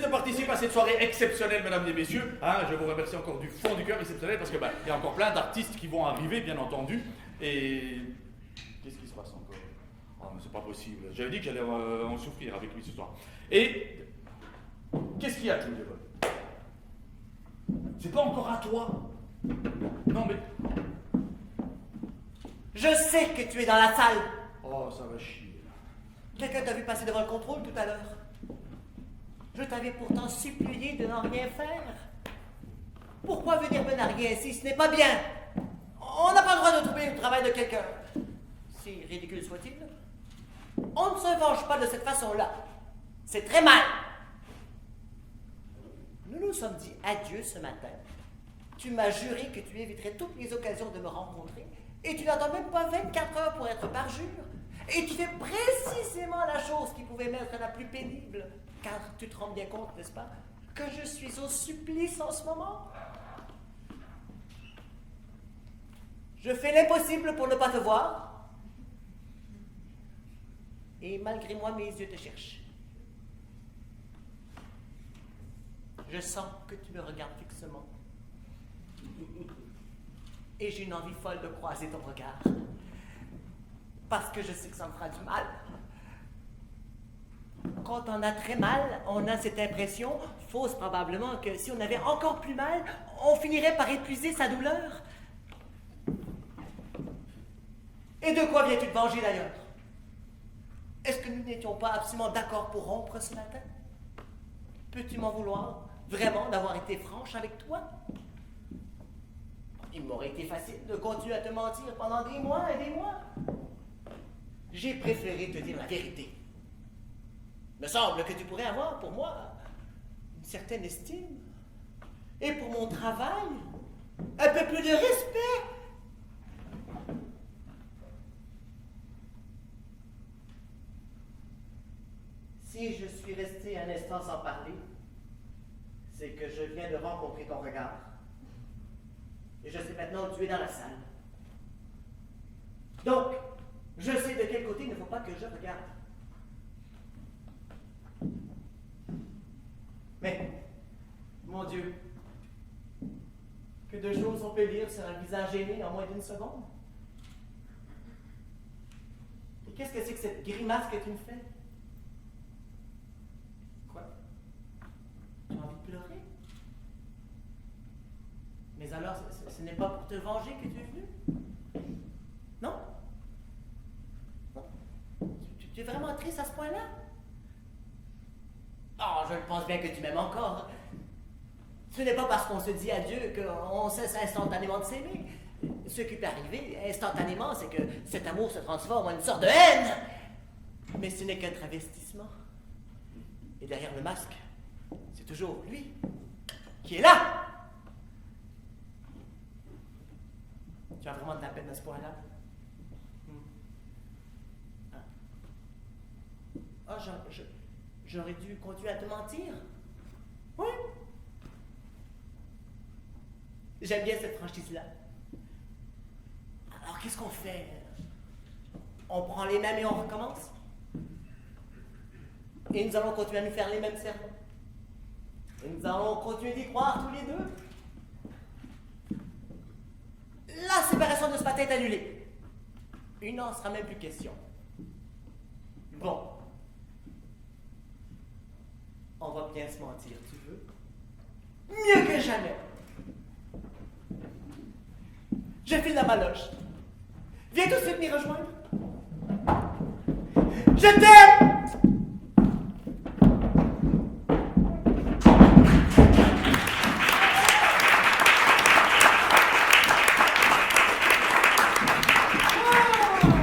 participe à cette soirée exceptionnelle, mesdames et messieurs. Hein, je vous remercie encore du fond du cœur, exceptionnel, parce que il y a encore plein d'artistes qui vont arriver, bien entendu. Et qu'est-ce qui se passe encore? Oh, mais c'est pas possible. J'avais dit que j'allais en souffrir avec lui ce soir. Et qu'est-ce qu'il y a, Julie? C'est pas encore à toi. Non, mais... Je sais que tu es dans la salle. Oh, ça va chier. Quelqu'un t'a vu passer devant le contrôle tout à l'heure. Je t'avais pourtant supplié de n'en rien faire. Pourquoi venir me narguer ainsi? Ce n'est pas bien. On n'a pas le droit de trouver le travail de quelqu'un. Si ridicule soit-il. On ne se venge pas de cette façon-là. C'est très mal. Nous nous sommes dit adieu ce matin. Tu m'as juré que tu éviterais toutes les occasions de me rencontrer. Et tu n'attends même pas 24 heures pour être parjure. Et tu fais précisément la chose qui pouvait m'être la plus pénible. Car tu te rends bien compte, n'est-ce pas, que je suis au supplice en ce moment? Je fais l'impossible pour ne pas te voir. Et malgré moi, mes yeux te cherchent. Je sens que tu me regardes fixement. Et j'ai une envie folle de croiser ton regard. Parce que je sais que ça me fera du mal. Quand on a très mal, on a cette impression, fausse probablement, que si on avait encore plus mal, on finirait par épuiser sa douleur. Et de quoi viens-tu te venger d'ailleurs? Est-ce que nous n'étions pas absolument d'accord pour rompre ce matin? Peux-tu m'en vouloir, vraiment, d'avoir été franche avec toi? Il m'aurait été facile de continuer à te mentir pendant des mois et des mois. J'ai préféré te dire la vérité. Me semble que tu pourrais avoir pour moi une certaine estime. Et pour mon travail, un peu plus de respect. Si je suis resté un instant sans parler, c'est que je viens de rencontrer ton regard. Et je sais maintenant où tu es dans la salle. Donc, je sais de quel côté il ne faut pas que je regarde. Mais, mon Dieu, que de choses on peut lire sur un visage aimé en moins d'une seconde. Et qu'est-ce que c'est que cette grimace que tu me fais? Quoi? Tu as envie de pleurer? Mais alors, ce n'est pas pour te venger que tu es venu? Non? Non? Tu es vraiment triste à ce point-là? Oh, je pense bien que tu m'aimes encore. Ce n'est pas parce qu'on se dit adieu qu'on cesse instantanément de s'aimer. Ce qui peut arriver instantanément, c'est que cet amour se transforme en une sorte de haine. Mais ce n'est qu'un travestissement. Et derrière le masque, c'est toujours lui qui est là. Tu as vraiment de la peine à ce point-là? Ah, j'aurais dû continuer à te mentir. Oui. J'aime bien cette franchise-là. Alors, qu'est-ce qu'on fait? On prend les mêmes et on recommence? Et nous allons continuer à nous faire les mêmes sermons? Et nous allons continuer d'y croire tous les deux? La séparation de ce matin est annulée. Il n'en sera même plus question. Bon. On va bien se mentir, tu veux? Mieux que jamais. Je file dans ma loge. Viens tout de suite m'y rejoindre. Je t'aime!